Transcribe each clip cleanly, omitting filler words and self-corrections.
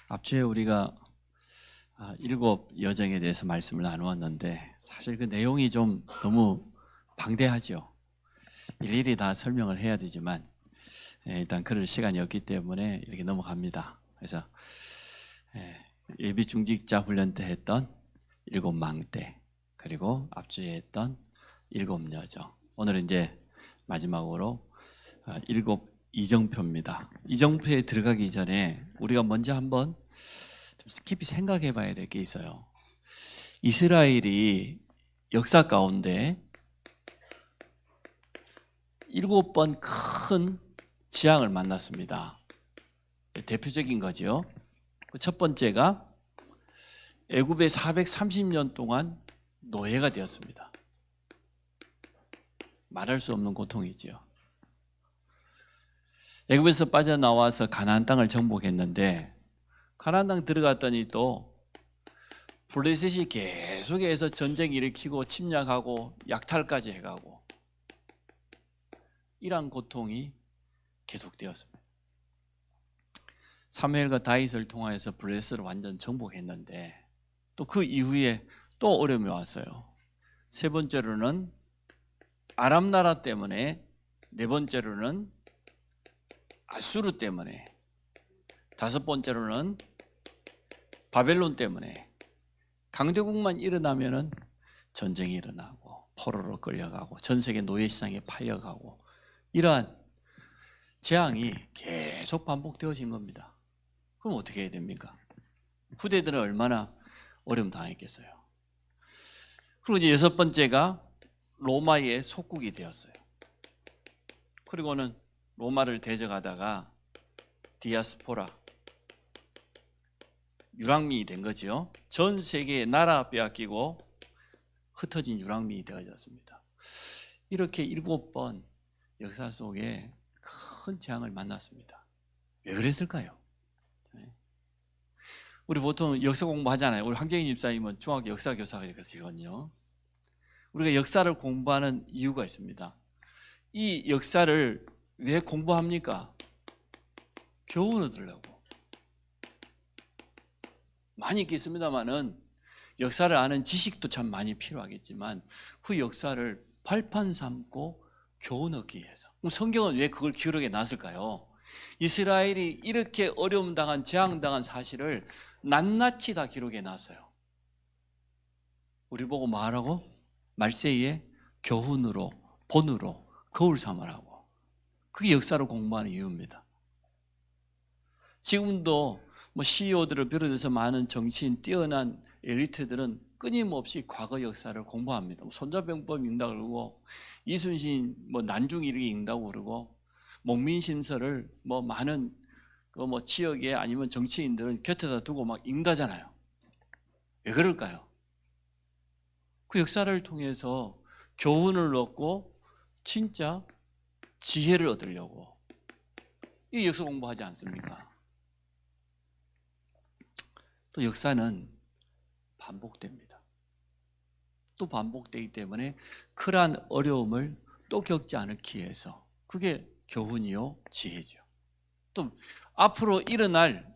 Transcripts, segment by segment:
앞주에 우리가 7 여정에 대해서 말씀을 나누었는데 사실 그 내용이 좀 너무 방대하죠. 일일이 다 설명을 해야 되지만 일단 그럴 시간이 없기 때문에 이렇게 넘어갑니다. 그래서 예비 중직자 훈련 때 했던 7망대, 그리고 앞주에 했던 7여정, 오늘은 이제 마지막으로 7 이정표입니다. 이정표에 들어가기 전에 우리가 먼저 한번 좀 깊이 생각해 봐야 될 게 있어요. 이스라엘이 역사 가운데 7번 큰 재앙을 만났습니다. 대표적인 거죠. 첫 번째가 애굽에 430년 동안 노예가 되었습니다. 말할 수 없는 고통이지요. 애굽에서 빠져나와서 가나안 땅을 정복했는데 가나안 땅 들어갔더니 또 블레셋이 계속해서 전쟁 일으키고 침략하고 약탈까지 해가고 이러한 고통이 계속되었습니다. 사무엘과 다윗을 통하여서 블레셋을 완전 정복했는데 또 그 이후에 또 어려움이 왔어요. 세 번째로는 아람 나라 때문에, 네 번째로는 아수르 때문에, 다섯 번째로는 바벨론 때문에. 강대국만 일어나면은 전쟁이 일어나고 포로로 끌려가고 전 세계 노예 시장에 팔려가고 이러한 재앙이 계속 반복되어진 겁니다. 그럼 어떻게 해야 됩니까? 후대들은 얼마나 어려움 당했겠어요. 그리고 이제 여섯 번째가 로마의 속국이 되었어요. 그리고는 로마를 대적하다가 디아스포라, 유랑민이 된 거죠. 전 세계의 나라 빼앗기고 흩어진 유랑민이 되어졌습니다. 이렇게 7번 역사 속에 큰 재앙을 만났습니다. 왜 그랬을까요? 우리 보통 역사 공부하잖아요. 우리 황정희 집사님은 중학교 역사 교사가 되거든요. 우리가 역사를 공부하는 이유가 있습니다. 이 역사를 왜 공부합니까? 교훈 얻으려고. 많이 있겠습니다만은 역사를 아는 지식도 참 많이 필요하겠지만 그 역사를 발판 삼고 교훈 얻기 위해서. 그럼 성경은 왜 그걸 기록해 놨을까요? 이스라엘이 이렇게 어려움 당한, 재앙 당한 사실을 낱낱이 다 기록해 놨어요. 우리 보고 말하고 말세에 교훈으로, 본으로 거울 삼으라고. 그게 역사를 공부하는 이유입니다. 지금도 CEO들을 비롯해서 많은 정치인, 뛰어난 엘리트들은 끊임없이 과거 역사를 공부합니다. 손자병법 읽는다고 그러고, 이순신 난중일기 읽는다고 그러고, 목민심서를 많은 지역에 아니면 정치인들은 곁에다 두고 막 읽다잖아요. 왜 그럴까요? 그 역사를 통해서 교훈을 얻고 진짜 지혜를 얻으려고. 이 역사 공부하지 않습니까? 또 역사는 반복됩니다. 또 반복되기 때문에 그러한 어려움을 또 겪지 않기 위해서, 그게 교훈이요 지혜죠. 또 앞으로 일어날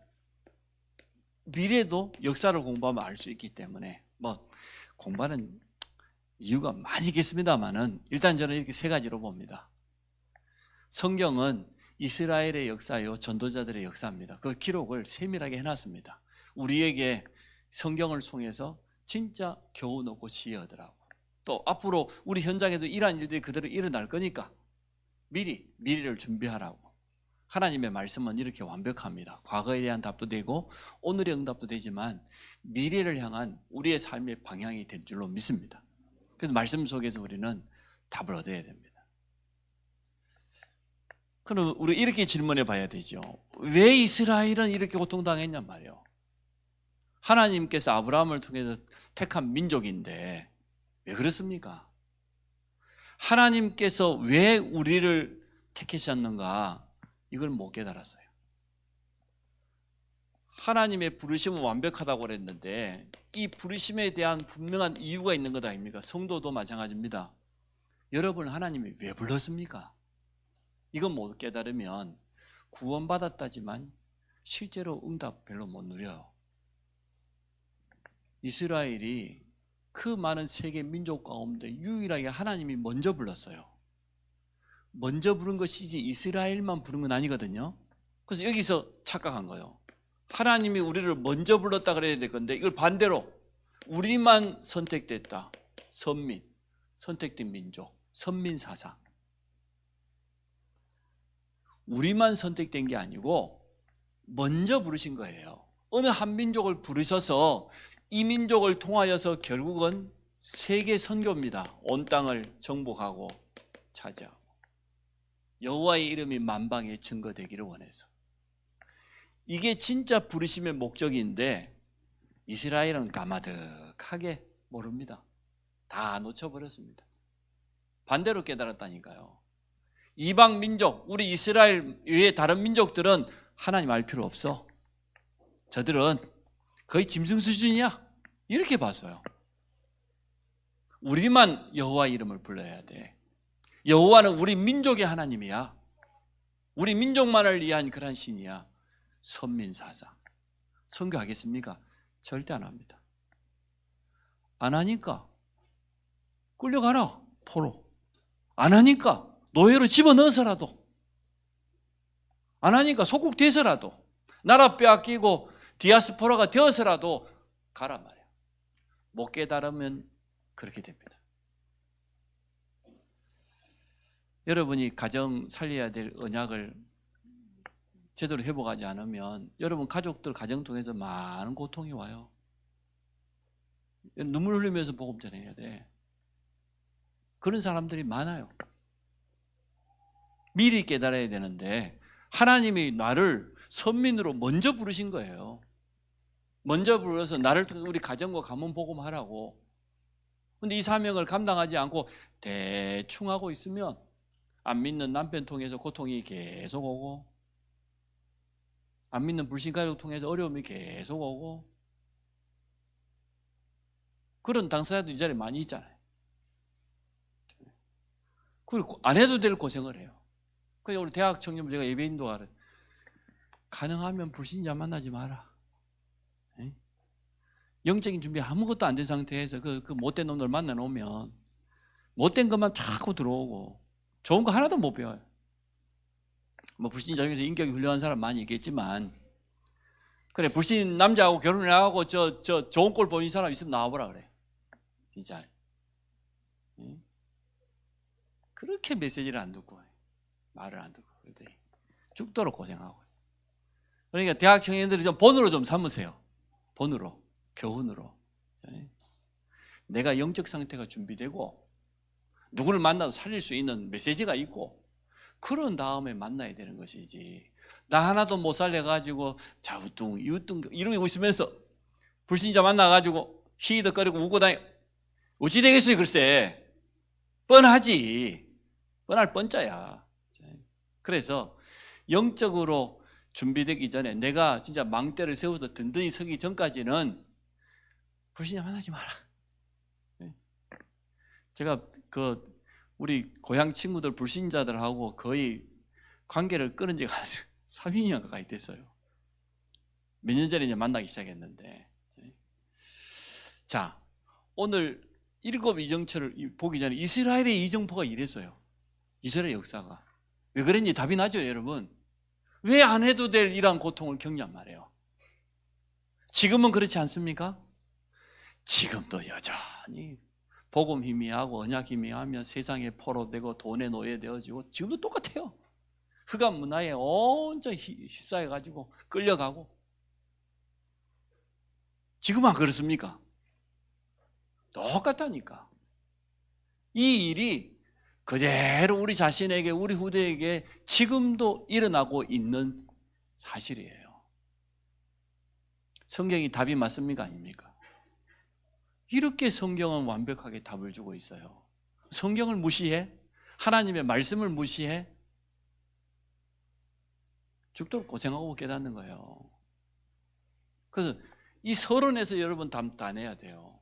미래도 역사를 공부하면 알 수 있기 때문에 공부하는 이유가 많이 있겠습니다만은 일단 저는 이렇게 세 가지로 봅니다. 성경은 이스라엘의 역사요 전도자들의 역사입니다. 그 기록을 세밀하게 해놨습니다. 우리에게 성경을 통해서 진짜 교훈 얻고 지혜 얻으라고. 또 앞으로 우리 현장에도 이러한 일들이 그대로 일어날 거니까 미래를 준비하라고. 하나님의 말씀은 이렇게 완벽합니다. 과거에 대한 답도 되고 오늘의 응답도 되지만 미래를 향한 우리의 삶의 방향이 될 줄로 믿습니다. 그래서 말씀 속에서 우리는 답을 얻어야 됩니다. 그럼 우리 이렇게 질문해 봐야 되죠. 왜 이스라엘은 이렇게 고통당했냔 말이에요. 하나님께서 아브라함을 통해서 택한 민족인데 왜 그렇습니까? 하나님께서 왜 우리를 택하셨는가? 이걸 못 깨달았어요. 하나님의 부르심은 완벽하다고 그랬는데 이 부르심에 대한 분명한 이유가 있는 것 아닙니까? 성도도 마찬가지입니다. 여러분 하나님이 왜 불렀습니까? 이건 못 깨달으면 구원받았다지만 실제로 응답 별로 못 누려요. 이스라엘이 그 많은 세계 민족 가운데 유일하게 하나님이 먼저 불렀어요. 먼저 부른 것이지 이스라엘만 부른 건 아니거든요. 그래서 여기서 착각한 거예요. 하나님이 우리를 먼저 불렀다 그래야 될 건데 이걸 반대로 우리만 선택됐다. 선민, 선택된 민족, 선민사상. 우리만 선택된 게 아니고 먼저 부르신 거예요. 어느 한 민족을 부르셔서 이 민족을 통하여서 결국은 세계 선교입니다. 온 땅을 정복하고 차지하고 여호와의 이름이 만방에 증거되기를 원해서. 이게 진짜 부르심의 목적인데 이스라엘은 까마득하게 모릅니다. 다 놓쳐버렸습니다. 반대로 깨달았다니까요. 이방 민족, 우리 이스라엘 외의 다른 민족들은 하나님 알 필요 없어. 저들은 거의 짐승 수준이야. 이렇게 봤어요. 우리만 여호와 이름을 불러야 돼. 여호와는 우리 민족의 하나님이야. 우리 민족만을 위한 그런 신이야. 선민사상. 선교하겠습니까? 절대 안 합니다. 안 하니까 끌려가라. 포로. 안 하니까 노예로 집어넣어서라도, 안 하니까 속국돼서라도, 나라 빼앗기고 디아스포라가 되어서라도 가란 말이야. 못 깨달으면 그렇게 됩니다. 여러분이 가정 살려야 될 언약을 제대로 회복하지 않으면 여러분 가족들 가정 통해서 많은 고통이 와요. 눈물 흘리면서 복음 전해야 돼. 그런 사람들이 많아요. 미리 깨달아야 되는데 하나님이 나를 선민으로 먼저 부르신 거예요. 먼저 불러서 나를 통해 우리 가정과 가문 복음하라고. 근데 이 사명을 감당하지 않고 대충 하고 있으면 안 믿는 남편 통해서 고통이 계속 오고, 안 믿는 불신 가족 통해서 어려움이 계속 오고, 그런 당사자도 이 자리에 많이 있잖아요. 그리고 안 해도 될 고생을 해요. 그래서 우리 대학 청년부 제가 예배 인도하래. 가능하면 불신자 만나지 마라. 영적인 준비 아무것도 안 된 상태에서 그 못된 놈들 만나 놓으면 못된 것만 자꾸 들어오고 좋은 거 하나도 못 배워요. 뭐 불신자 중에서 인격이 훌륭한 사람 많이 있겠지만, 그래 불신 남자하고 결혼을 하고 저 좋은 꼴 보인 사람 있으면 나와보라 그래. 진짜 그렇게 메시지를 안 듣고 말을 안 듣고 죽도록 고생하고. 그러니까 대학 청년들이 좀 본으로 좀 삼으세요. 본으로, 교훈으로. 내가 영적 상태가 준비되고 누구를 만나도 살릴 수 있는 메시지가 있고 그런 다음에 만나야 되는 것이지, 나 하나도 못 살려가지고 좌우뚱 이웃뚱 이러고 있으면서 불신자 만나가지고 히히덕거리고 웃고 다니, 어찌 되겠어요? 글쎄 뻔하지. 뻔할 뻔자야. 그래서 영적으로 준비되기 전에 내가 진짜 망대를 세워서 든든히 서기 전까지는 불신자 만나지 마라. 제가 우리 고향 친구들 불신자들하고 거의 관계를 끊은 지가 30년 가까이 됐어요. 몇 년 전에 이제 만나기 시작했는데, 자 오늘 일곱 이정처를 보기 전에 이스라엘의 이정포가 이랬어요. 이스라엘 역사가 왜 그랬는지 답이 나죠, 여러분. 왜 안 해도 될 이러한 고통을 겪냔 말이에요. 지금은 그렇지 않습니까? 지금도 여전히 복음 희미하고 언약 희미하며 세상에 포로되고 돈에 노예되어지고 지금도 똑같아요. 흑암 문화에 온전히 휩싸여가지고 끌려가고. 지금 안 그렇습니까? 똑같다니까. 이 일이 그대로 우리 자신에게, 우리 후대에게 지금도 일어나고 있는 사실이에요. 성경이 답이 맞습니까? 아닙니까? 이렇게 성경은 완벽하게 답을 주고 있어요. 성경을 무시해? 하나님의 말씀을 무시해? 죽도록 고생하고 깨닫는 거예요. 그래서 이 서론에서 여러분 답 따내야 돼요.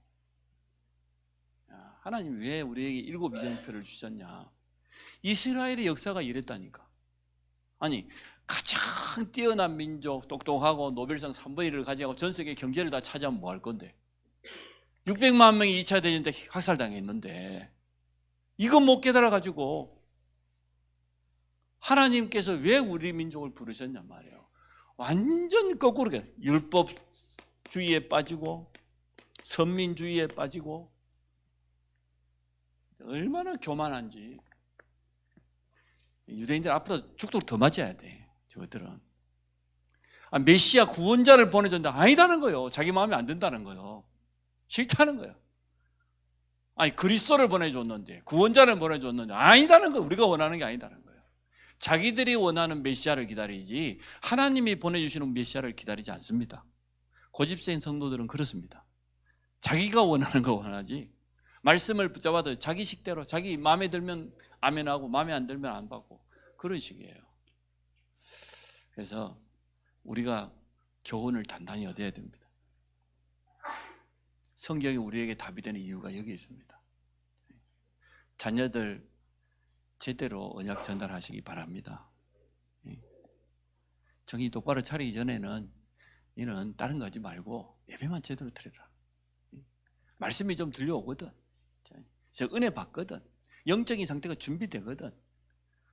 하나님 왜 우리에게 일곱 이정표를 주셨냐? 이스라엘의 역사가 이랬다니까. 아니 가장 뛰어난 민족, 똑똑하고 노벨상 3분의 1을 가지고 전 세계 경제를 다 차지하면 뭐 할 건데? 600만 명이 2차 대전 때 학살당했는데 이거 못 깨달아가지고 하나님께서 왜 우리 민족을 부르셨냔 말이에요. 완전 거꾸로 율법주의에 빠지고 선민주의에 빠지고 얼마나 교만한지. 유대인들 앞으로 죽도록 더 맞아야 돼. 저것들은 메시아 구원자를 보내줬는데 아니다는 거예요. 자기 마음에 안 든다는 거예요. 싫다는 거예요. 아니 그리스도를 보내줬는데 구원자를 보내줬는데 아니다는 거예요. 우리가 원하는 게 아니다는 거예요. 자기들이 원하는 메시아를 기다리지 하나님이 보내주시는 메시아를 기다리지 않습니다. 고집센 성도들은 그렇습니다. 자기가 원하는 거 원하지 말씀을 붙잡아도 자기 식대로 자기 마음에 들면 아멘하고 마음에 안 들면 안 받고 그런 식이에요. 그래서 우리가 교훈을 단단히 얻어야 됩니다. 성경이 우리에게 답이 되는 이유가 여기 있습니다. 자녀들 제대로 언약 전달하시기 바랍니다. 정신 똑바로 차리기 전에는 너는 다른 거 하지 말고 예배만 제대로 드려라. 말씀이 좀 들려오거든. 그래서 은혜 받거든. 영적인 상태가 준비되거든.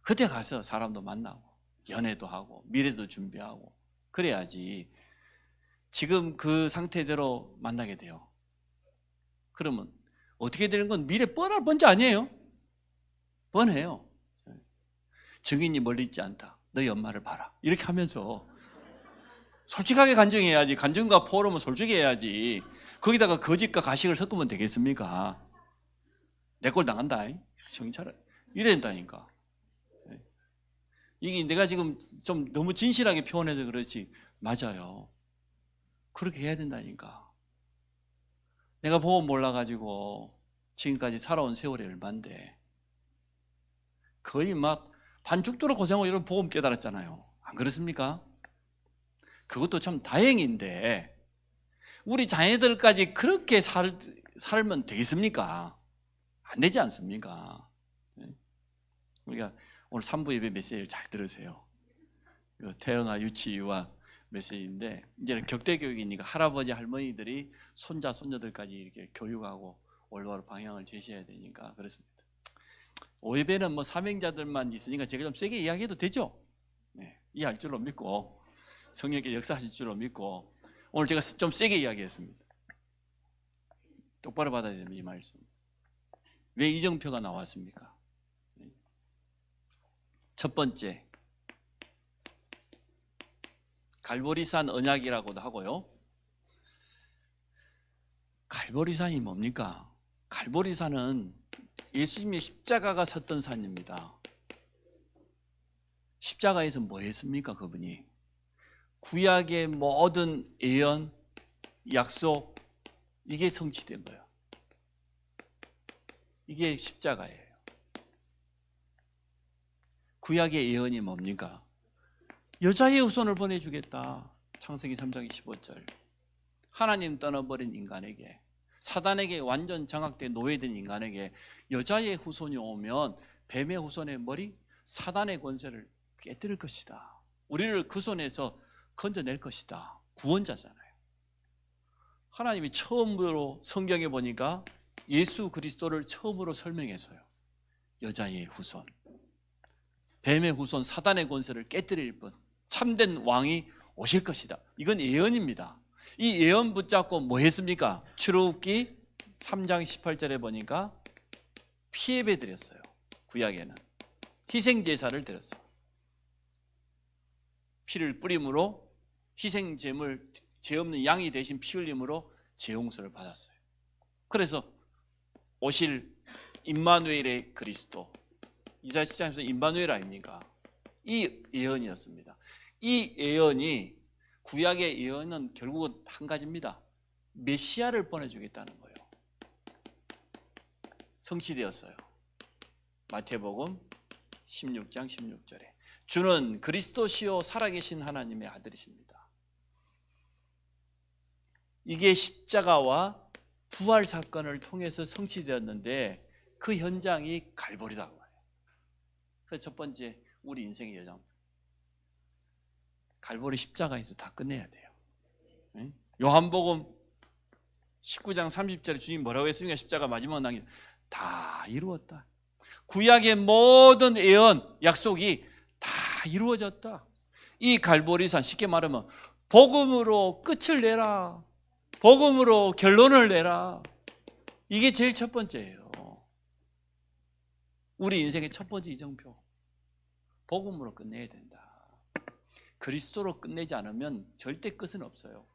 그때 가서 사람도 만나고 연애도 하고 미래도 준비하고 그래야지 지금 그 상태대로 만나게 돼요. 그러면 어떻게 되는 건 미래 뻔할 번지 아니에요? 뻔해요. 증인이 멀리 있지 않다. 너희 엄마를 봐라. 이렇게 하면서 솔직하게 간증해야지. 간증과 포럼은 솔직히 해야지. 거기다가 거짓과 가식을 섞으면 되겠습니까? 내 꼴 당한다. 정찰을 이래야 된다니까. 이게 내가 지금 좀 너무 진실하게 표현해서 그렇지 맞아요. 그렇게 해야 된다니까. 내가 보험 몰라가지고 지금까지 살아온 세월이 얼만데 거의 막 반죽도록 고생하고 이런 보험 깨달았잖아요. 안 그렇습니까? 그것도 참 다행인데 우리 자녀들까지 그렇게 살면 되겠습니까? 안 되지 않습니까? 우리가 오늘 3부 예배 메시지를 잘 들으세요. 태영아 유치유아 메시지인데 이제는 격대교육이니까 할아버지 할머니들이 손자 손녀들까지 이렇게 교육하고 올바른 방향을 제시해야 되니까 그렇습니다. 오예배는 뭐 사명자들만 있으니까 제가 좀 세게 이야기해도 되죠? 네, 이해할 줄로 믿고 성령께 역사하실 줄로 믿고 오늘 제가 좀 세게 이야기했습니다. 똑바로 받아야 됩니다. 이 말씀. 왜 이정표가 나왔습니까? 첫 번째 갈보리산 언약이라고도 하고요. 갈보리산이 뭡니까? 갈보리산은 예수님의 십자가가 섰던 산입니다. 십자가에서 뭐 했습니까? 그분이 구약의 모든 예언, 약속 이게 성취된 거예요. 이게 십자가예요. 구약의 예언이 뭡니까? 여자의 후손을 보내주겠다. 창세기 3장 15절. 하나님 떠나버린 인간에게 사단에게 완전 장악된 노예된 인간에게 여자의 후손이 오면 뱀의 후손의 머리 사단의 권세를 깨뜨릴 것이다. 우리를 그 손에서 건져낼 것이다. 구원자잖아요. 하나님이 처음으로 성경에 보니까 예수 그리스도를 처음으로 설명해서요. 여자의 후손, 뱀의 후손, 사단의 권세를 깨뜨릴 분, 참된 왕이 오실 것이다. 이건 예언입니다. 이 예언 붙잡고 뭐 했습니까? 출애굽기 3장 18절에 보니까 피예배 드렸어요. 구약에는 희생제사를 드렸어요. 피를 뿌림으로 희생제물, 죄 없는 양이 대신 피 흘림으로 죄 용서를 받았어요. 그래서 오실 임마누엘의 그리스도, 이사야 7장에서 임마누엘 아닙니까? 이 예언이었습니다. 이 예언이 구약의 예언은 결국은 한 가지입니다. 메시아를 보내주겠다는 거예요. 성취되었어요. 마태복음 16장 16절에 주는 그리스도시요 살아계신 하나님의 아들이십니다. 이게 십자가와 부활 사건을 통해서 성취되었는데 그 현장이 갈보리다. 그래서 첫 번째 우리 인생의 여정. 갈보리 십자가에서 다 끝내야 돼요. 요한복음 19장 30절에 주님 뭐라고 했습니까? 십자가 마지막 남긴 다 이루었다. 구약의 모든 예언, 약속이 다 이루어졌다. 이 갈보리산, 쉽게 말하면 복음으로 끝을 내라. 복음으로 결론을 내라. 이게 제일 첫 번째예요. 우리 인생의 첫 번째 이정표. 복음으로 끝내야 된다. 그리스도로 끝내지 않으면 절대 끝은 없어요.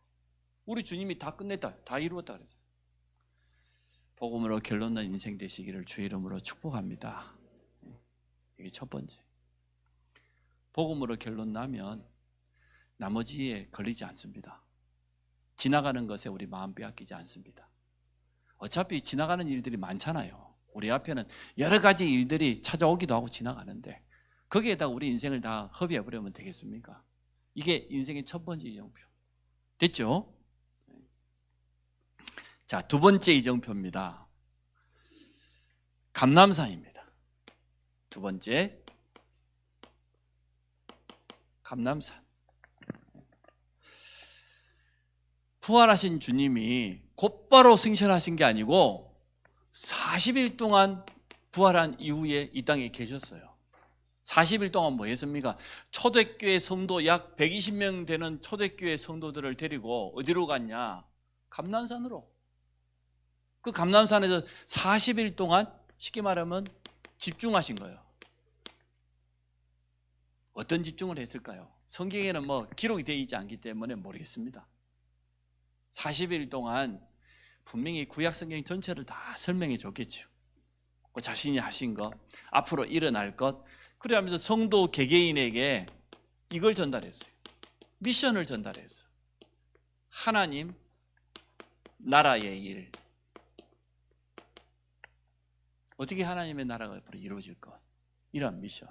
우리 주님이 다 끝냈다, 다 이루었다 그랬어요. 복음으로 결론난 인생 되시기를 주의 이름으로 축복합니다. 이게 첫 번째. 복음으로 결론 나면 나머지에 걸리지 않습니다. 지나가는 것에 우리 마음 빼앗기지 않습니다. 어차피 지나가는 일들이 많잖아요. 우리 앞에는 여러 가지 일들이 찾아오기도 하고 지나가는데 거기에다가 우리 인생을 다 허비해버리면 되겠습니까? 이게 인생의 첫 번째 이정표. 됐죠? 자, 두 번째 이정표입니다. 감람산입니다. 두 번째, 감람산. 부활하신 주님이 곧바로 승천하신 게 아니고 40일 동안 부활한 이후에 이 땅에 계셨어요. 40일 동안 뭐 했습니까? 초대교회 성도 약 120명 되는 초대교회 성도들을 데리고 어디로 갔냐? 감람산으로. 그 감람산에서 40일 동안 쉽게 말하면 집중하신 거예요. 어떤 집중을 했을까요? 성경에는 뭐 기록이 되어 있지 않기 때문에 모르겠습니다. 40일 동안 분명히 구약 성경 전체를 다 설명해 줬겠죠. 그 자신이 하신 것, 앞으로 일어날 것, 그러면서 성도 개개인에게 이걸 전달했어요. 미션을 전달했어요. 하나님 나라의 일. 어떻게 하나님의 나라가 앞으로 이루어질 것. 이런 미션.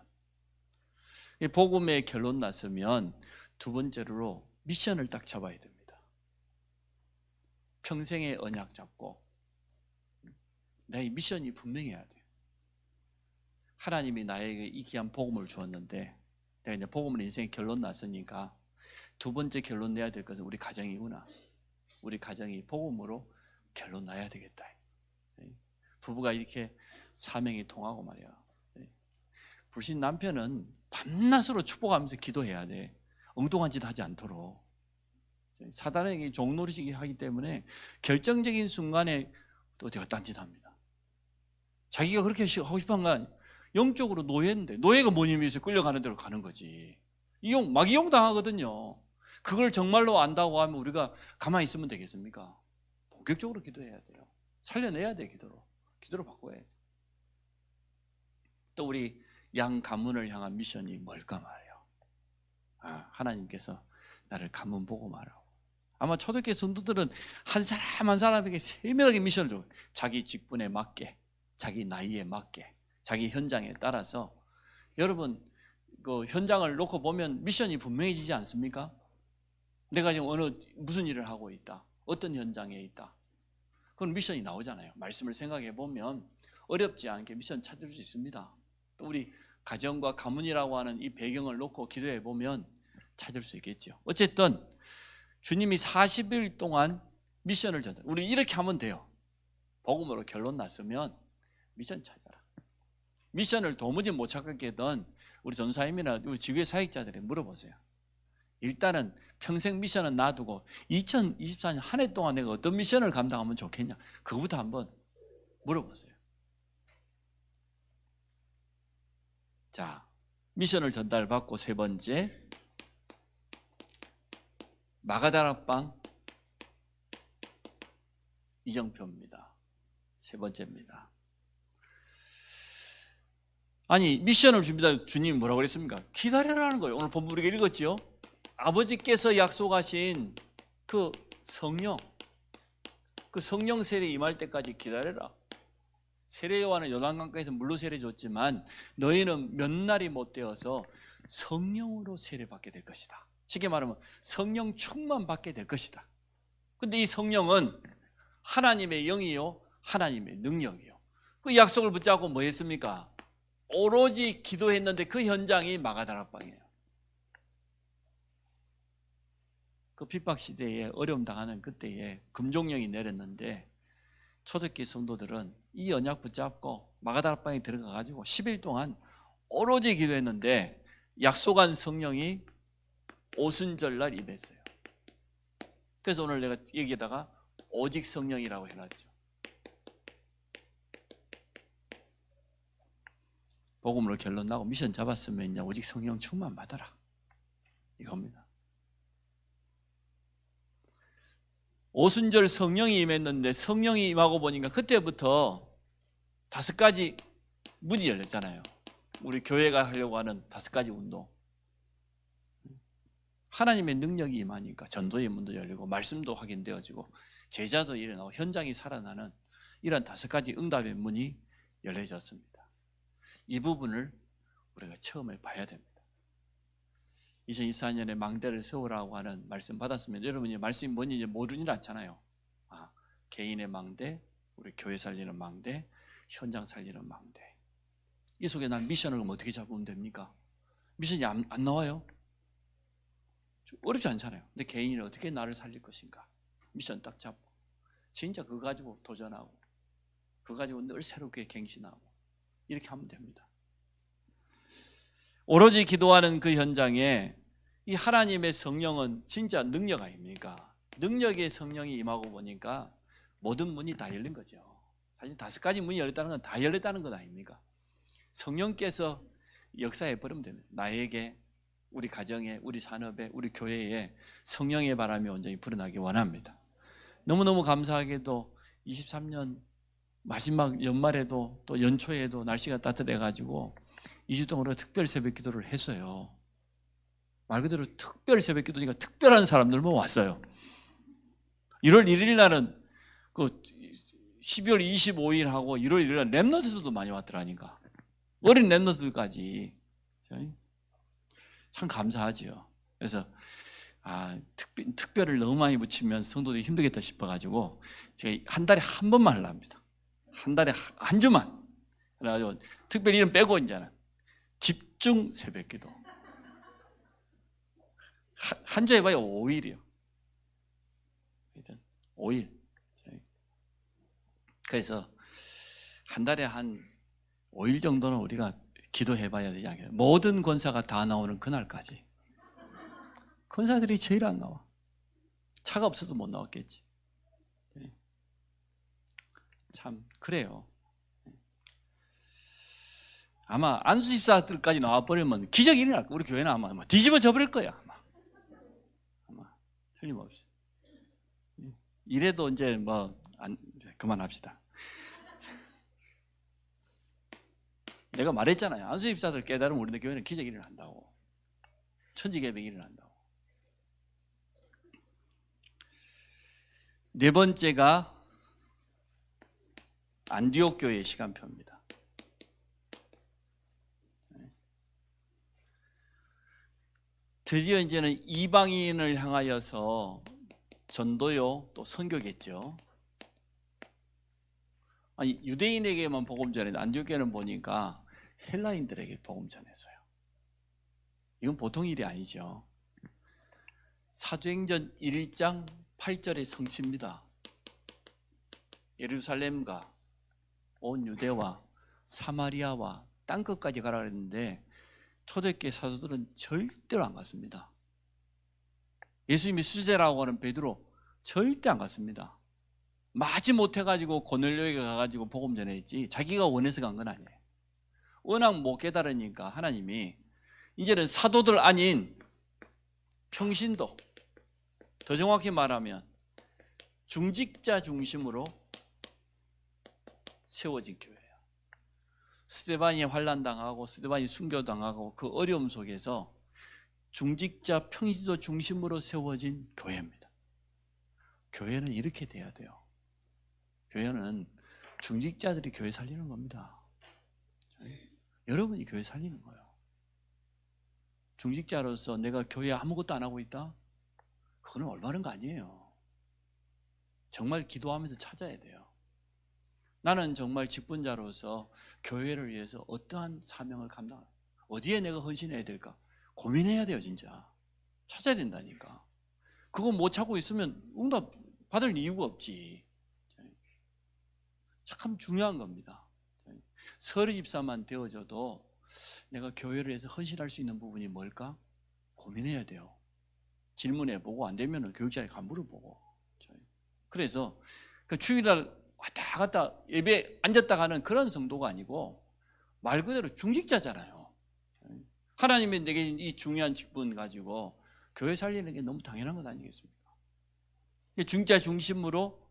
복음의 결론 났으면 두 번째로 미션을 딱 잡아야 됩니다. 평생의 언약 잡고 나의 미션이 분명해야 돼요. 하나님이 나에게 이 귀한 복음을 주었는데 내가 이제 복음을 인생의 결론 났으니까 두 번째 결론 내야 될 것은 우리 가정이구나. 우리 가정이 복음으로 결론 나야 되겠다. 부부가 이렇게 사명이 통하고 말이야. 불신 남편은 밤낮으로 축복하면서 기도해야 돼. 엉뚱한 짓 하지 않도록. 사단에게 종노릇이기 하기 때문에 결정적인 순간에 또 어디가 딴짓합니다. 자기가 그렇게 하고 싶은 건 영적으로 노예인데, 노예가 뭔 의미에서 끌려가는 대로 가는 거지. 막 이용당하거든요. 그걸 정말로 안다고 하면 우리가 가만히 있으면 되겠습니까? 본격적으로 기도해야 돼요. 살려내야 돼. 기도로 바꿔야 돼. 또 우리 양 가문을 향한 미션이 뭘까 말이에요. 하나님께서 나를 가문 보고 말하고. 아마 초대교회 성도들은 한 사람 한 사람에게 세밀하게 미션을 줘요. 자기 직분에 맞게, 자기 나이에 맞게, 자기 현장에 따라서. 여러분 그 현장을 놓고 보면 미션이 분명해지지 않습니까? 내가 지금 무슨 일을 하고 있다, 어떤 현장에 있다, 그건 미션이 나오잖아요. 말씀을 생각해 보면 어렵지 않게 미션 찾을 수 있습니다. 또 우리 가정과 가문이라고 하는 이 배경을 놓고 기도해 보면 찾을 수 있겠죠. 어쨌든 주님이 40일 동안 미션을 전달. 우리 이렇게 하면 돼요. 복음으로 결론 났으면 미션 찾아라. 미션을 도무지 못 찾겠던 우리 전사님이나 우리 지구의 사역자들이 물어보세요. 일단은 평생 미션은 놔두고 2024년 한 해 동안 내가 어떤 미션을 감당하면 좋겠냐, 그거부터 한번 물어보세요. 자, 미션을 전달받고 세 번째, 마가다락방 이정표입니다. 세 번째입니다. 아니 미션을 줍니다. 주님이 뭐라고 그랬습니까? 기다려라는 거예요. 오늘 본문 우리가 읽었죠? 아버지께서 약속하신 그 성령, 그 성령 세례 임할 때까지 기다려라. 세례 요한은 요단강가에서 물로 세례 줬지만 너희는 몇 날이 못 되어서 성령으로 세례 받게 될 것이다. 쉽게 말하면 성령 충만 받게 될 것이다. 근데 이 성령은 하나님의 영이요, 하나님의 능력이요. 그 약속을 붙잡고 뭐 했습니까? 오로지 기도했는데 그 현장이 마가다락방이에요. 그 핍박 시대에 어려움 당하는 그때에 금종령이 내렸는데 초대교회 성도들은 이 언약 붙잡고 마가다락방에 들어가가지고 10일 동안 오로지 기도했는데 약속한 성령이 오순절날 임했어요. 그래서 오늘 내가 여기에다가 오직 성령이라고 해놨죠. 복음으로 결론 나고 미션 잡았으면 이제 오직 성령 충만 받아라 이겁니다. 오순절 성령이 임했는데 성령이 임하고 보니까 그때부터 5가지 문이 열렸잖아요. 우리 교회가 하려고 하는 5가지 운동. 하나님의 능력이 임하니까 전도의 문도 열리고 말씀도 확인되어지고 제자도 일어나고 현장이 살아나는 이런 5가지 응답의 문이 열려졌습니다. 이 부분을 우리가 처음에 봐야 됩니다. 2024년에 망대를 세우라고 하는 말씀 받았으면 여러분이 말씀이 뭔지 모르진 않잖아요. 개인의 망대, 우리 교회 살리는 망대, 현장 살리는 망대. 이 속에 난 미션을 어떻게 잡으면 됩니까? 미션이 안 나와요? 어렵지 않잖아요. 근데 개인이 어떻게 나를 살릴 것인가? 미션 딱 잡고 진짜 그거 가지고 도전하고 그거 가지고 늘 새롭게 갱신하고 이렇게 하면 됩니다. 오로지 기도하는 그 현장에 이 하나님의 성령은 진짜 능력 아닙니까? 능력의 성령이 임하고 보니까 모든 문이 다 열린 거죠. 사실 5가지 문이 열렸다는 건 다 열렸다는 것 아닙니까? 성령께서 역사해 버리면 됩니다. 나에게, 우리 가정에, 우리 산업에, 우리 교회에 성령의 바람이 온전히 불어나기 원합니다. 너무너무 감사하게도 23년 마지막 연말에도 또 연초에도 날씨가 따뜻해가지고 2주 동안 우리가 특별 새벽 기도를 했어요. 말 그대로 특별 새벽 기도니까 특별한 사람들만 왔어요. 1월 1일 날은 그 12월 25일하고 1월 1일 날 랩런트들도 많이 왔더라니까. 어린 랩런트들까지. 참 감사하지요. 그래서 특별을 너무 많이 붙이면 성도들이 힘들겠다 싶어가지고 제가 한 달에 한 번만 하려 합니다. 한 달에 한 주만. 그래가지고 특별히 이름 빼고 이제는 집중 새벽기도. 한 주 해봐야 5일이요. 5일. 그래서 한 달에 한 5일 정도는 우리가 기도해봐야 되지 않겠어요? 모든 권사가 다 나오는 그날까지. 권사들이 제일 안 나와. 차가 없어도 못 나왔겠지. 참 그래요. 아마 안수집사들까지 나와버리면 기적이 일어날 거야. 우리 교회는 아마 뒤집어져 버릴 거야. 아마 틀림없이. 이래도 이제 그만합시다. 내가 말했잖아요. 안수집사들 깨달으면 우리 교회는 기적이 일어난다고. 천지개벽이 일어난다고. 네 번째가 안디옥 교회의 시간표입니다. 드디어 이제는 이방인을 향하여서 전도요 또 선교겠죠. 아니 유대인에게만 복음 전했는데 안디옥 교회는 보니까 헬라인들에게 복음 전했어요. 이건 보통 일이 아니죠. 사도행전 1장 8절의 성취입니다. 예루살렘과 온 유대와 사마리아와 땅끝까지 가라 그랬는데 초대교회 사도들은 절대로 안 갔습니다. 예수님이 수제라고 하는 베드로 절대 안 갔습니다. 마지 못해가지고 고넬료에게 가가지고 복음 전했지 자기가 원해서 간 건 아니에요. 워낙 못 깨달으니까 하나님이 이제는 사도들 아닌 평신도, 더 정확히 말하면 중직자 중심으로 세워진 교회예요. 스데반이 환난당하고 스데반이 순교당하고 그 어려움 속에서 중직자 평신도 중심으로 세워진 교회입니다. 교회는 이렇게 돼야 돼요. 교회는 중직자들이 교회 살리는 겁니다. 여러분이 교회 살리는 거예요. 중직자로서 내가 교회에 아무것도 안 하고 있다? 그거는 올바른 거 아니에요. 정말 기도하면서 찾아야 돼요. 나는 정말 직분자로서 교회를 위해서 어떠한 사명을 감당할까? 어디에 내가 헌신해야 될까? 고민해야 돼요, 진짜. 찾아야 된다니까. 그거 못 찾고 있으면 응답 받을 이유가 없지. 참 중요한 겁니다. 서리 집사만 되어져도 내가 교회를 해서 헌신할 수 있는 부분이 뭘까? 고민해야 돼요. 질문해보고 안 되면 교육자에 간부를 보고. 그래서 그 주일날 왔다 갔다 예배 앉았다 가는 그런 성도가 아니고 말 그대로 중직자잖아요. 하나님이 내게 이 중요한 직분 가지고 교회 살리는 게 너무 당연한 것 아니겠습니까? 중직자 중심으로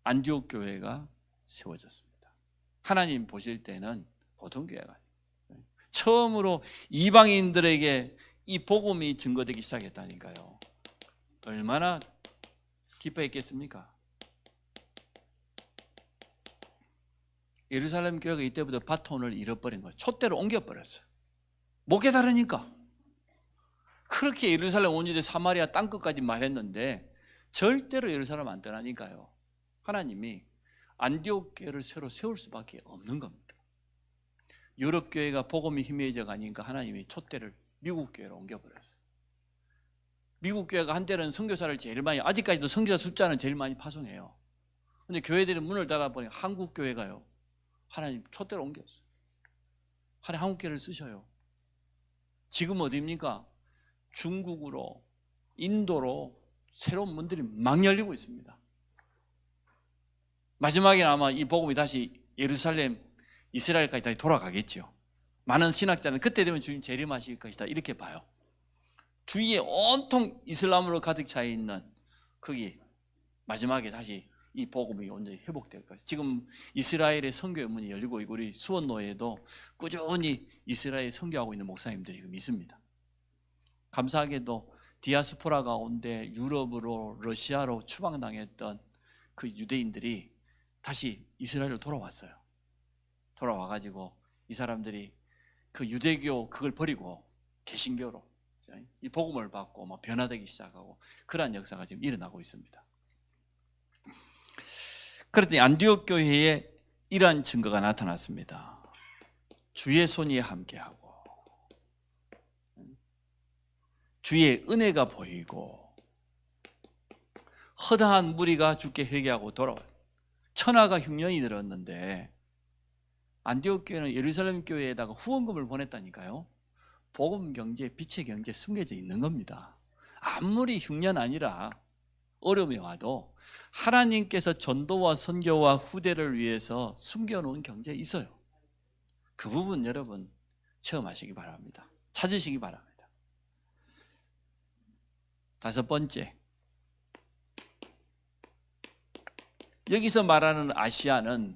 안디옥 교회가 세워졌습니다. 하나님 보실 때는 보통 교회가 아니에요. 처음으로 이방인들에게 이 복음이 증거되기 시작했다니까요. 얼마나 기뻐했겠습니까? 예루살렘 교회가 이때부터 바톤을 잃어버린 거예요. 촛대로 옮겨버렸어요. 못 깨달으니까. 그렇게 예루살렘 온 일에 사마리아 땅끝까지 말했는데 절대로 예루살렘 안 떠나니까요. 하나님이 안디옥 교회를 새로 세울 수밖에 없는 겁니다. 유럽 교회가 복음이 희미해져 가니까 하나님이 촛대를 미국 교회로 옮겨버렸어요. 미국 교회가 한때는 선교사를 제일 많이, 아직까지도 선교사 숫자는 제일 많이 파송해요. 근데 교회들이 문을 닫아버리니 한국 교회가요, 하나님 촛대로 옮겼어요. 하나님 한국 교회를 쓰셔요. 지금 어디입니까? 중국으로, 인도로 새로운 문들이 막 열리고 있습니다. 마지막에 아마 이 복음이 다시 예루살렘, 이스라엘까지 다시 돌아가겠죠. 많은 신학자는 그때 되면 주님 재림하실 것이다 이렇게 봐요. 주위에 온통 이슬람으로 가득 차 있는 거기 마지막에 다시 이 복음이 온전히 회복될 것이다. 지금 이스라엘의 선교의 문이 열리고 있고 우리 수원노예도 꾸준히 이스라엘 선교하고 있는 목사님들이 지금 있습니다. 감사하게도 디아스포라 가운데 유럽으로 러시아로 추방당했던 그 유대인들이 다시 이스라엘로 돌아왔어요. 돌아와가지고 이 사람들이 그 유대교 그걸 버리고 개신교로 이 복음을 받고 막 변화되기 시작하고 그러한 역사가 지금 일어나고 있습니다. 그랬더니 안디옥 교회에 이러한 증거가 나타났습니다. 주의 손이 함께하고 주의 은혜가 보이고 허다한 무리가 주께 회개하고 돌아와요. 천하가 흉년이 들었는데 안디옥 교회는 예루살렘 교회에다가 후원금을 보냈다니까요. 복음 경제, 빛의 경제 숨겨져 있는 겁니다. 아무리 흉년 아니라 어려움이 와도 하나님께서 전도와 선교와 후대를 위해서 숨겨놓은 경제에 있어요. 그 부분 여러분 체험하시기 바랍니다. 찾으시기 바랍니다. 다섯 번째, 여기서 말하는 아시아는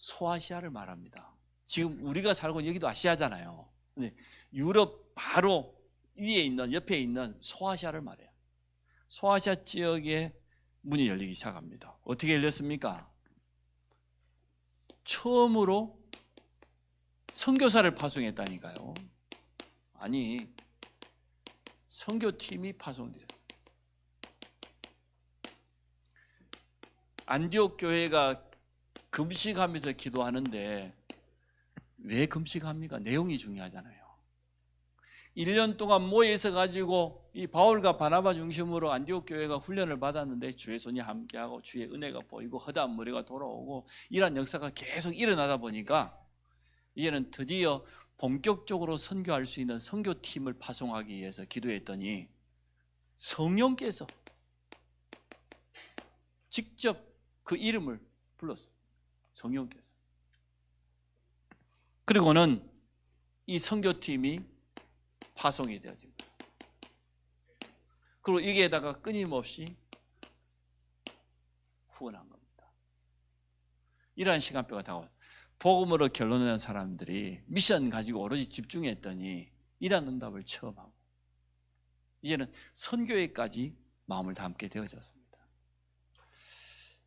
소아시아를 말합니다. 지금 우리가 살고 있는 여기도 아시아잖아요. 근데 유럽 바로 위에 있는 옆에 있는 소아시아를 말해요. 소아시아 지역에 문이 열리기 시작합니다. 어떻게 열렸습니까? 처음으로 선교사를 파송했다니까요. 아니, 선교팀이 파송됐어요. 안디옥 교회가 금식하면서 기도하는데 왜 금식합니까? 내용이 중요하잖아요. 1년 동안 모여서 가지고 이 바울과 바나바 중심으로 안디옥 교회가 훈련을 받았는데 주의 손이 함께하고 주의 은혜가 보이고 허다한 무리가 돌아오고 이런 역사가 계속 일어나다 보니까 이제는 드디어 본격적으로 선교할 수 있는 선교팀을 파송하기 위해서 기도했더니 성령께서 직접 그 이름을 불렀어요. 성령께서. 그리고는 이 선교팀이 파송이 되어진 거예요. 그리고 여기에다가 끊임없이 후원한 겁니다. 이러한 시간표가 다가와요. 복음으로 결론난 사람들이 미션 가지고 오로지 집중했더니 이러한 응답을 처음 하고 이제는 선교회까지 마음을 담게 되어졌습니다.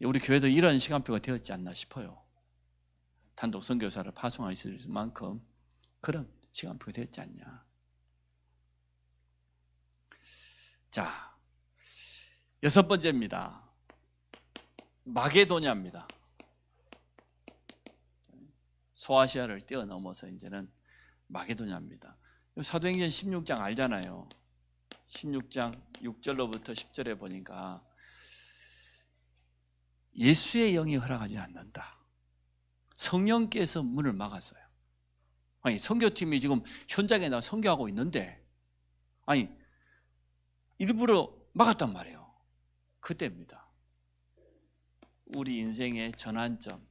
우리 교회도 이런 시간표가 되었지 않나 싶어요. 단독 선교사를 파송할 수 있을 만큼 그런 시간표가 되었지 않냐. 자, 여섯 번째입니다. 마게도냐입니다. 소아시아를 뛰어넘어서 이제는 마게도냐입니다. 사도행전 16장 알잖아요. 16장 6절로부터 10절에 보니까 예수의 영이 허락하지 않는다. 성령께서 문을 막았어요. 아니, 선교팀이 지금 현장에 나 선교하고 있는데, 아니, 일부러 막았단 말이에요. 그때입니다. 우리 인생의 전환점.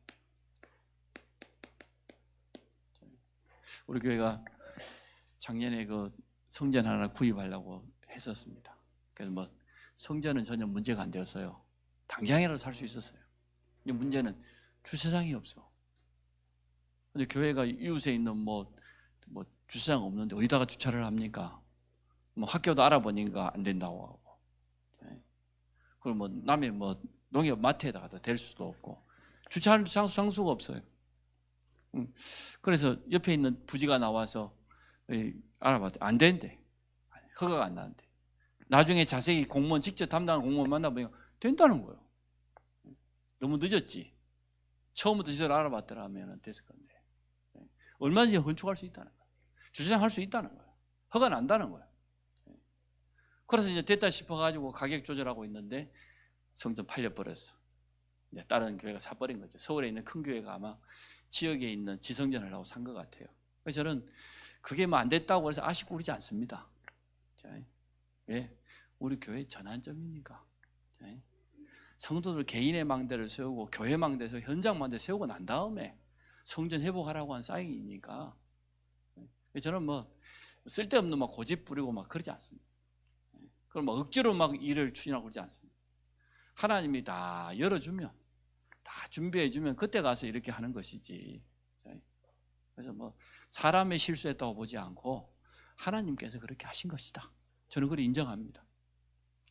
우리 교회가 작년에 그 성전 하나 구입하려고 했었습니다. 그래서 뭐 성전은 전혀 문제가 안 되었어요. 당장이라도 살 수 있었어요. 근데 문제는 주차장이 없어. 근데 교회가 이웃에 있는 뭐 주차장 없는데 어디다가 주차를 합니까? 뭐 학교도 알아보니까 안 된다고 하고, 그리고 뭐 남의 뭐 농협 마트에다가 댈 수도 없고 주차할 장소가 없어요. 그래서 옆에 있는 부지가 나와서 알아봤더니 안 된대. 허가가 안 나는데. 나중에 자세히 공무원 직접 담당하는 공무원 만나보니까 된다는 거예요. 너무 늦었지. 처음부터 제대로 알아봤더라면 됐을 건데. 얼마든지 건축할 수 있다는 거예요. 주차장할 수 있다는 거예요. 허가 난다는 거예요. 그래서 이제 됐다 싶어가지고 가격 조절하고 있는데 성전 팔려버렸어. 이제 다른 교회가 사버린 거죠. 서울에 있는 큰 교회가 아마 지역에 있는 지성전을 하고 산 것 같아요. 그래서 저는 그게 뭐 안 됐다고 해서 아쉽고 그러지 않습니다. 왜? 우리 교회 전환점이니까. 성도들 개인의 망대를 세우고 교회 망대에서 현장 망대 세우고 난 다음에 성전 회복하라고 한 사역이니까. 저는 뭐 쓸데없는 막 고집 부리고 막 그러지 않습니다. 그럼 막 억지로 막 일을 추진하고 그러지 않습니다. 하나님이 다 열어주면, 다 준비해주면 그때 가서 이렇게 하는 것이지. 그래서 뭐 사람의 실수했다고 보지 않고 하나님께서 그렇게 하신 것이다. 저는 그걸 인정합니다.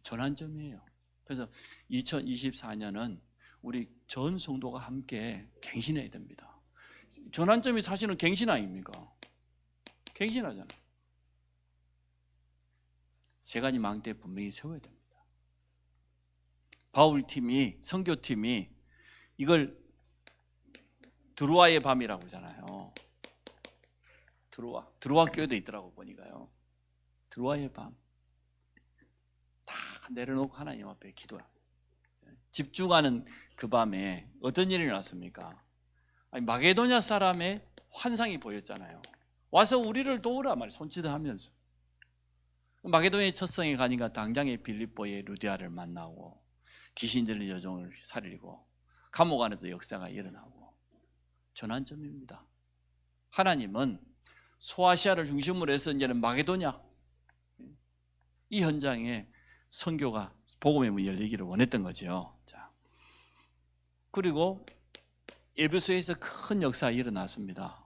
전환점이에요. 그래서 2024년은 우리 전 성도가 함께 갱신해야 됩니다. 전환점이 사실은 갱신 아닙니까? 갱신하잖아요. 세 가지 망대 분명히 세워야 됩니다. 바울팀이, 선교팀이 이걸 드로아의 밤이라고 하잖아요. 드로아 교회도 있더라고 보니까요. 드로아의 밤. 다 내려놓고 하나님 앞에 기도합니다. 집중하는 그 밤에 어떤 일이 났습니까? 아니, 마게도냐 사람의 환상이 보였잖아요. 와서 우리를 도우라 말 손짓하면서. 마게도냐의 첫 성에 가니까 당장에 빌립보의 루디아를 만나고 귀신 들린 여종을 살리고 감옥 안에도 역사가 일어나고 전환점입니다. 하나님은 소아시아를 중심으로 해서 이제는 마게도냐 이 현장에 선교가 복음의 문이 열리기를 원했던 거죠. 자, 그리고 에베소에서 큰 역사가 일어났습니다.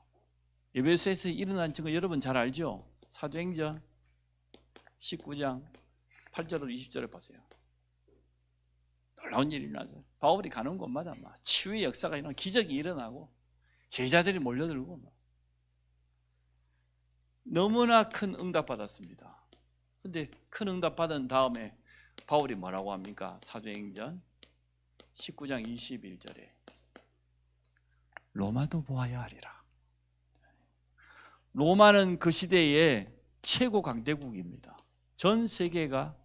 에베소에서 일어난 증거 여러분 잘 알죠? 사도행전 19장 8절로 20절을 보세요. 놀라운 일이 일어나서 바울이 가는 곳마다 막 치유의 역사가 일어나고 기적이 일어나고 제자들이 몰려들고 막. 너무나 큰 응답 받았습니다. 근데 큰 응답 받은 다음에 바울이 뭐라고 합니까? 사도행전 19장 21절에 로마도 보아야 하리라. 로마는 그 시대의 최고 강대국입니다. 전 세계가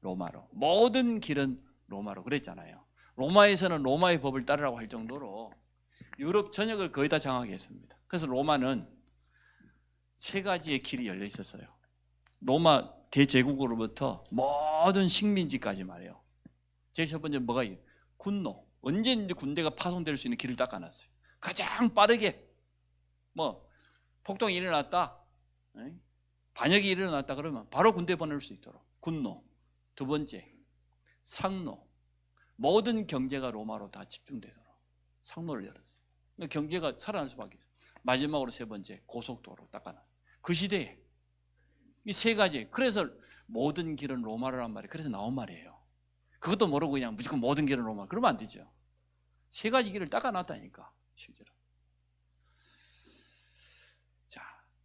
로마로, 모든 길은 로마로 그랬잖아요. 로마에서는 로마의 법을 따르라고 할 정도로 유럽 전역을 거의 다 장악했습니다. 그래서 로마는 세 가지의 길이 열려 있었어요. 로마 대제국으로부터 모든 식민지까지 말이에요. 제일 첫 번째 뭐가 있어요? 군노. 언제든지 군대가 파송될 수 있는 길을 닦아놨어요. 가장 빠르게 뭐 폭동이 일어났다, 반역이 일어났다 그러면 바로 군대 보낼 수 있도록 군노. 두 번째 상노. 모든 경제가 로마로 다 집중되도록 상노를 열었어요. 경제가 살아날 수밖에 없어요. 마지막으로 세 번째 고속도로 닦아놨어요. 그 시대에 이 세 가지. 그래서 모든 길은 로마로란 말이 그래서 나온 말이에요. 그것도 모르고 그냥 무조건 모든 길은 로마 그러면 안 되죠. 세 가지 길을 닦아놨다니까 실제로. 자,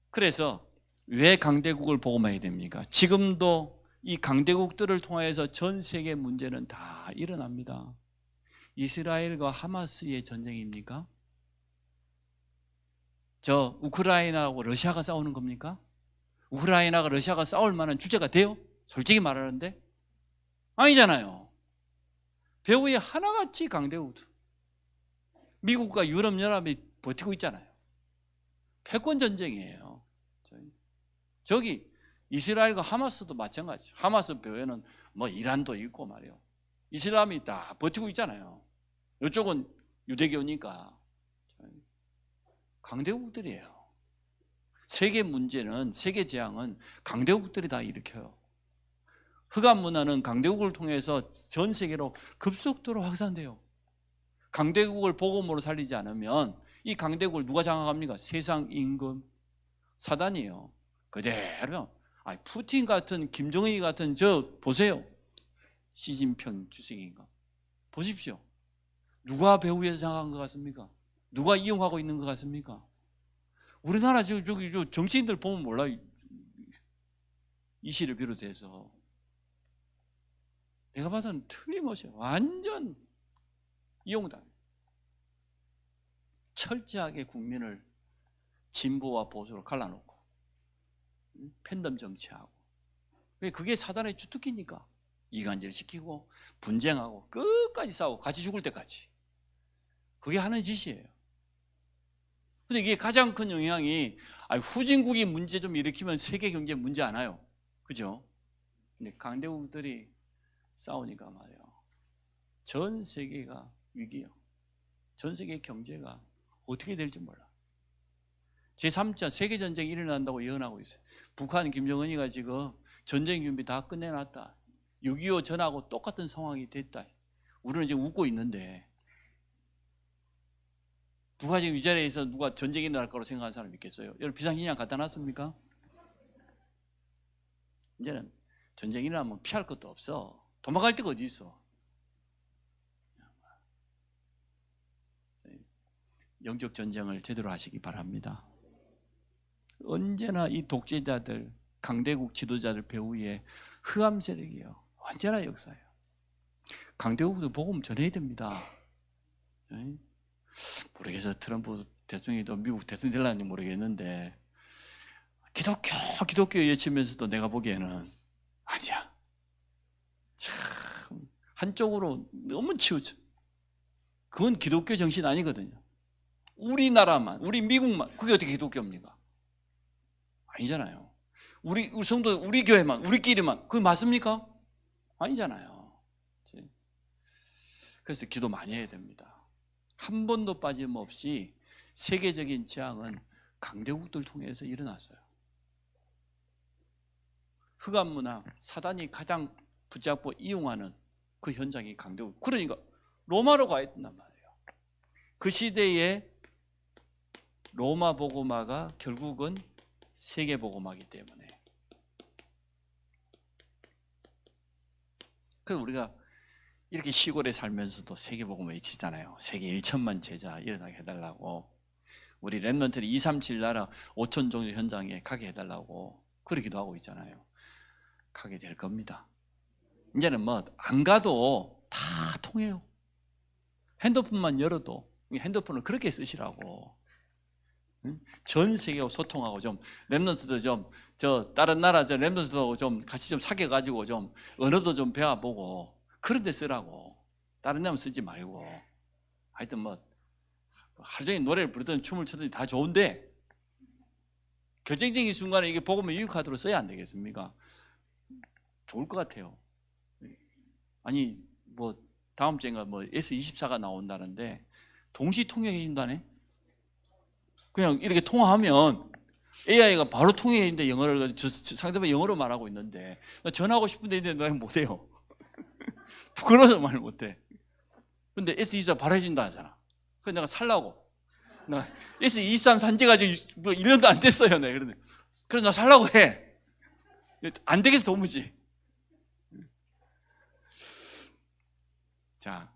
그래서 왜 강대국을 복음해야 됩니까? 지금도 이 강대국들을 통해서 전 세계 문제는 다 일어납니다. 이스라엘과 하마스의 전쟁입니까? 저 우크라이나하고 러시아가 싸우는 겁니까? 우크라이나가 러시아가 싸울 만한 주제가 돼요? 솔직히 말하는데 아니잖아요. 배후에 하나같이 강대국들, 미국과 유럽연합이 버티고 있잖아요. 패권 전쟁이에요. 저기 이스라엘과 하마스도 마찬가지죠. 하마스 배후에는 뭐 이란도 있고 말이요. 이슬람이 다 버티고 있잖아요. 이쪽은 유대교니까 강대국들이에요. 세계 문제는, 세계 재앙은 강대국들이 다 일으켜요. 흑암 문화는 강대국을 통해서 전 세계로 급속도로 확산돼요. 강대국을 복음으로 살리지 않으면 이 강대국을 누가 장악합니까? 세상 임금 사단이에요. 그대로. 푸틴 같은, 김정일 같은 저 보세요. 시진핑 주석인가? 보십시오. 누가 배후에서 장악한 것 같습니까? 누가 이용하고 있는 것 같습니까? 우리나라 저기 정치인들 보면 몰라요. 이 시를 비롯해서 내가 봐서는 틀림없이 완전 이용당. 철저하게 국민을 진보와 보수로 갈라놓고 팬덤 정치하고. 그게 사단의 주특기니까. 이간질 시키고 분쟁하고 끝까지 싸우고 같이 죽을 때까지. 그게 하는 짓이에요. 근데 이게 가장 큰 영향이 후진국이 문제 좀 일으키면 세계 경제 문제 안 와요. 그죠? 근데 강대국들이 싸우니까 말이에요. 전 세계가 위기예요. 전 세계 경제가 어떻게 될지 몰라. 제3차 세계전쟁이 일어난다고 예언하고 있어요. 북한 김정은이가 지금 전쟁 준비 다 끝내놨다. 6.25 전하고 똑같은 상황이 됐다. 우리는 지금 웃고 있는데 누가 지금 이 자리에서 누가 전쟁이 일어날 거라고 생각하는 사람이 있겠어요? 여러분 비상식량 갖다 놨습니까? 이제는 전쟁이 일어나면 피할 것도 없어. 도망갈 데가 어디 있어? 영적 전쟁을 제대로 하시기 바랍니다. 언제나 이 독재자들, 강대국 지도자들 배후에 흑암 세력이에요. 언제나 역사예요. 강대국도 복음 전해야 됩니다. 모르겠어요. 트럼프 대통령이 미국 대통령이 되려는지 모르겠는데 기독교 외치면서도 내가 보기에는 아니야. 참 한쪽으로 너무 치우쳐. 그건 기독교 정신 아니거든요. 우리나라만, 우리 미국만, 그게 어떻게 기독교입니까? 아니잖아요. 우리 성도, 우리 교회만, 우리끼리만, 그게 맞습니까? 아니잖아요. 그래서 기도 많이 해야 됩니다. 한 번도 빠짐없이 세계적인 재앙은 강대국들 통해서 일어났어요. 흑암 문화, 사단이 가장 붙잡고 이용하는 그 현장이 강대국. 그러니까 로마로 가야 된단 말이에요. 그 시대에 로마 복음화가 결국은 세계 복음화이기 때문에. 그래서 우리가 이렇게 시골에 살면서도 세계 복음화 외치잖아요. 세계 1천만 제자 일어나게 해달라고. 우리 랩런트들이 237 나라 5천 종교 현장에 가게 해달라고 그러기도 하고 있잖아요. 가게 될 겁니다. 이제는 뭐 안 가도 다 통해요. 핸드폰만 열어도 핸드폰을 그렇게 쓰시라고. 전 세계하고 소통하고 좀 랩런트도 좀 저 다른 나라 저 랩런트도 좀 같이 좀 사귀어 가지고 좀 언어도 좀 배워보고 그런 데 쓰라고. 다른 데만 쓰지 말고. 하여튼 뭐 하루 종일 노래를 부르든 춤을 추든 다 좋은데 결정적인 순간에 이게 복음을 유익하도록 써야 안 되겠습니까? 좋을 것 같아요. 아니 뭐 다음 주인가 뭐 S24가 나온다는데 동시 통역해 준다네. 그냥 이렇게 통화하면 AI가 바로 통역해 준다. 영어를 상대방 영어로 말하고 있는데 나 전화하고 싶은데 나 못해요. 부끄러워서 말 못해. 근데 S24 바로 해준다 하잖아. 그래서 내가 살라고. 나 S23 산지 가지고 뭐 1년도 안 됐어요. 네. 그래서 나 살라고 해. 안 되겠어 도무지. 자,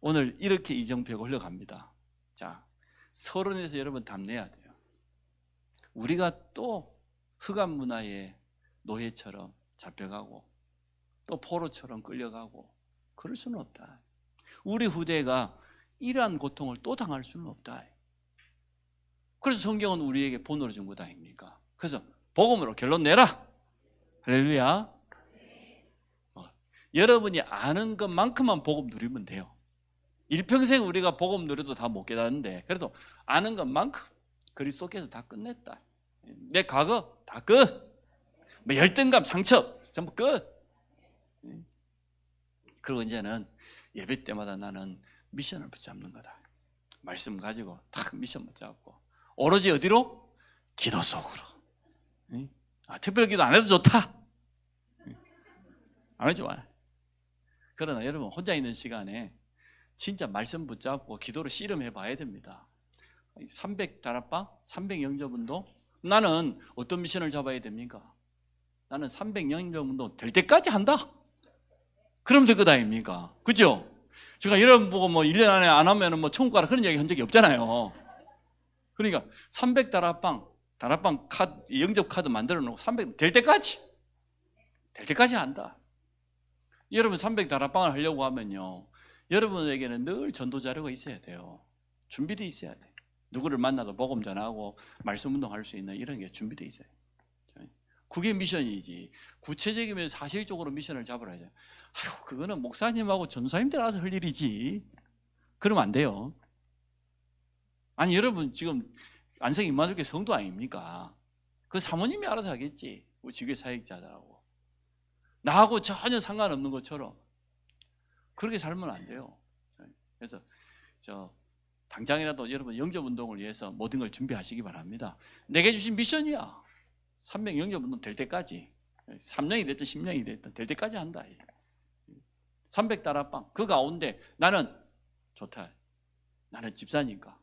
오늘 이렇게 이정표가 흘러갑니다. 자, 서론에서 여러분 답내야 돼요. 우리가 또 흑암 문화의 노예처럼 잡혀가고 또 포로처럼 끌려가고 그럴 수는 없다. 우리 후대가 이러한 고통을 또 당할 수는 없다. 그래서 성경은 우리에게 본으로 준 것 아닙니까? 그래서 복음으로 결론 내라. 할렐루야. 여러분이 아는 것만큼만 복음 누리면 돼요. 일평생 우리가 복음 누려도 다 못 깨닫는데 그래도 아는 것만큼 그리스도께서 다 끝냈다. 내 과거 다 끝. 뭐 열등감, 상처 전부 끝. 그리고 이제는 예배 때마다 나는 미션을 붙잡는 거다. 말씀 가지고 딱 미션 붙잡고 오로지 어디로? 기도 속으로. 특별 기도 안 해도 좋다. 안 해도 좋아. 그러나 여러분 혼자 있는 시간에 진짜 말씀 붙잡고 기도로 씨름해 봐야 됩니다. 300 다락방, 300 영접운동. 나는 어떤 미션을 잡아야 됩니까? 나는 300 영접운동 될 때까지 한다. 그럼 될 것 아닙니까? 그죠? 제가 여러분 보고 뭐 1년 안에 안 하면 뭐 천국 가라 그런 이야기 한 적이 없잖아요. 그러니까 300 다락방 카드, 영접 카드 만들어 놓고 300 될 때까지 한다. 여러분 300 다락방을 하려고 하면요. 여러분에게는 늘 전도 자료가 있어야 돼요. 준비되어 있어야 돼. 누구를 만나도 복음 전하고 말씀 운동할 수 있는 이런 게 준비되어 있어요. 그게 미션이지. 구체적이면 사실적으로 미션을 잡으라죠. 아이고 그거는 목사님하고 전사님들 알아서 할 일이지. 그러면 안 돼요. 아니 여러분 지금 안성 임마누엘교회 성도 아닙니까? 그 사모님이 알아서 하겠지. 우리 지교회 사역자들하고. 나하고 전혀 상관없는 것처럼 그렇게 살면 안 돼요. 그래서 당장이라도 여러분 영접운동을 위해서 모든 걸 준비하시기 바랍니다. 내게 주신 미션이야. 300 영접운동 될 때까지 3년이 됐든 10년이 됐든 될 때까지 한다. 300 다락방 그 가운데 나는 좋다. 나는 집사니까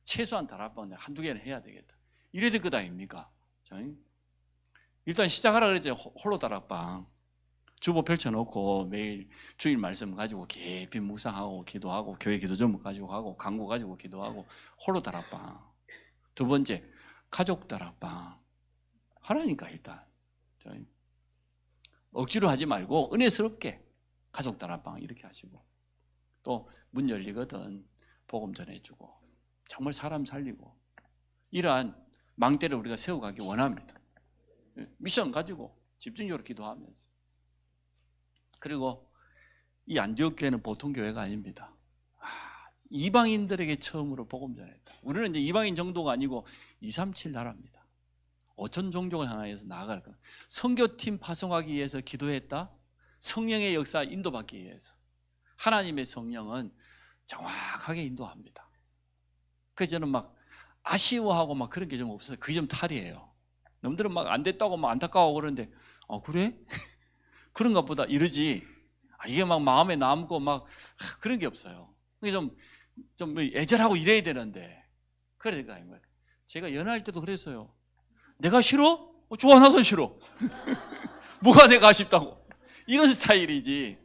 최소한 다락방 한두 개는 해야 되겠다. 이래야 될 것 아닙니까? 일단 시작하라 그랬죠. 홀로 다락방 주보 펼쳐놓고 매일 주일 말씀 가지고 깊이 묵상하고 기도하고 교회 기도점 가지고 하고 강구 가지고 기도하고 홀로 다락방. 두 번째 가족 다락방 하라니까. 일단 억지로 하지 말고 은혜스럽게 가족 다락방 이렇게 하시고 또 문 열리거든 복음 전해주고 정말 사람 살리고 이러한 망대를 우리가 세워가기 원합니다. 미션 가지고 집중적으로 기도하면서. 그리고 이 안디옥 교회는 보통 교회가 아닙니다. 이방인들에게 처음으로 복음 전했다. 우리는 이제 이방인 정도가 아니고 237 나라입니다. 5천 종족을 향하여서 나아갈 것. 선교팀 파송하기 위해서 기도했다. 성령의 역사 인도받기 위해서. 하나님의 성령은 정확하게 인도합니다. 그래서 저는 막 아쉬워하고 막 그런 게 좀 없어서 그게 좀 탈이에요. 남들은 막 안 됐다고 막 안타까워하고 그러는데 그래? 그런 것보다 이러지. 이게 막 마음에 남고 막 그런 게 없어요. 그게 좀 애절하고 이래야 되는데. 그러니까 제가 연애할 때도 그랬어요. 내가 싫어? 좋아, 나도 싫어. 뭐가 내가 아쉽다고. 이런 스타일이지.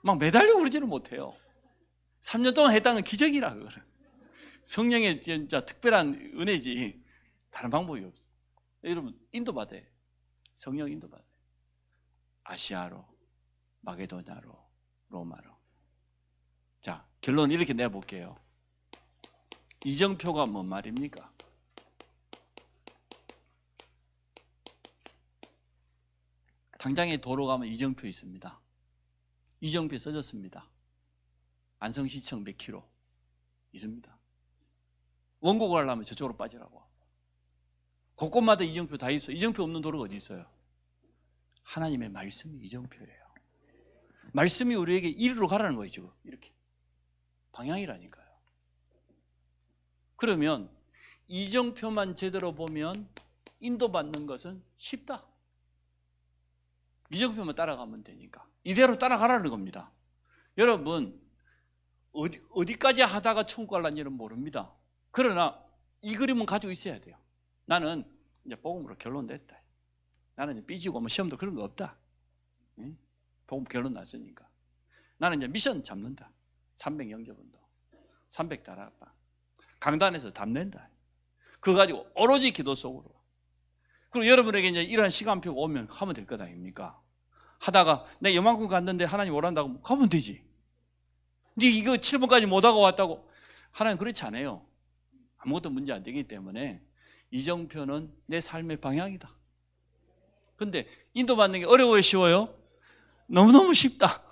막 매달려 그러지는 못해요. 3년 동안 했다는 건 기적이라 그거는. 성령의 진짜 특별한 은혜지. 다른 방법이 없어. 여러분 인도받아요. 성령 인도받아요. 아시아로, 마게도냐로, 로마로. 자, 결론 이렇게 내볼게요. 이정표가 뭔 말입니까? 당장에 도로 가면 이정표 있습니다. 이정표 써졌습니다. 안성시청 몇 킬로 있습니다. 원곡을 하려면 저쪽으로 빠지라고. 곳곳마다 이정표 다 있어. 이정표 없는 도로가 어디 있어요? 하나님의 말씀이 이정표예요. 말씀이 우리에게 이리로 가라는 거예요. 지금 이렇게 방향이라니까요. 그러면 이정표만 제대로 보면 인도받는 것은 쉽다. 이정표만 따라가면 되니까 이대로 따라가라는 겁니다. 여러분 어디까지 하다가 천국 갈란지는 모릅니다. 그러나 이 그림은 가지고 있어야 돼요. 나는 이제 복음으로 결론 냈다. 나는 삐지고 뭐 시험도 그런 거 없다. 복음 결론 났으니까. 나는 이제 미션 잡는다. 300 영접운동, 300 다락방, 강단에서 답낸다. 그거 가지고 오로지 기도 속으로. 그리고 여러분에게 이제 이러한 시간표가 오면 하면 될 것 아닙니까? 하다가 내가 요만큼 갔는데 하나님 오란다고 가면 되지. 근데 이거 7번까지 못하고 왔다고. 하나님 그렇지 않아요. 아무것도 문제 안 되기 때문에 이정표는 내 삶의 방향이다. 근데 인도받는 게 어려워요, 쉬워요? 너무너무 쉽다.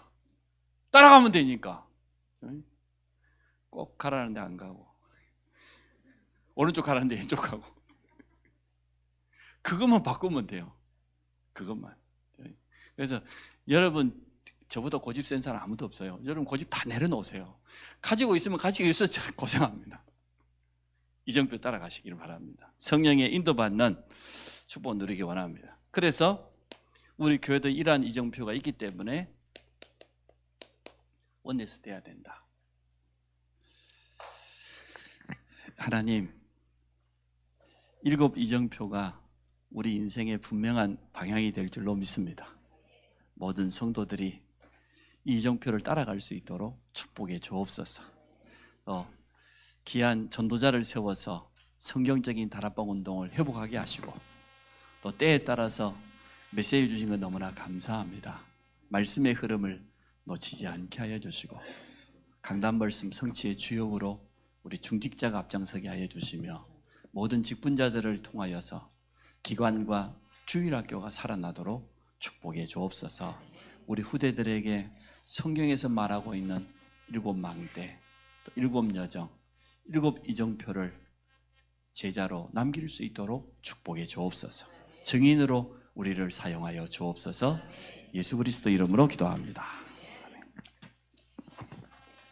따라가면 되니까. 꼭 가라는데 안 가고, 오른쪽 가라는데 왼쪽 가고. 그것만 바꾸면 돼요. 그것만. 그래서 여러분, 저보다 고집 센 사람 아무도 없어요. 여러분 고집 다 내려놓으세요. 가지고 있으면 가지고 있어서 고생합니다. 이정표 따라가시기를 바랍니다. 성령의 인도받는 축복 누리기 원합니다. 그래서 우리 교회도 이러한 이정표가 있기 때문에 원네스 돼야 된다. 하나님, 7 이정표가 우리 인생의 분명한 방향이 될 줄로 믿습니다. 모든 성도들이 이 이정표를 따라갈 수 있도록 축복해 주옵소서. 귀한 전도자를 세워서 성경적인 다락방 운동을 회복하게 하시고, 또 때에 따라서 메시지 주신 것 너무나 감사합니다. 말씀의 흐름을 놓치지 않게 하여 주시고, 강단 말씀 성취의 주역으로 우리 중직자가 앞장서게 하여 주시며, 모든 직분자들을 통하여서 기관과 주일학교가 살아나도록 축복해 주옵소서. 우리 후대들에게 성경에서 말하고 있는 7 망대, 또 7 여정, 7 이정표를 제자로 남길 수 있도록 축복해 주옵소서. 증인으로 우리를 사용하여 주옵소서. 예수 그리스도 이름으로 기도합니다.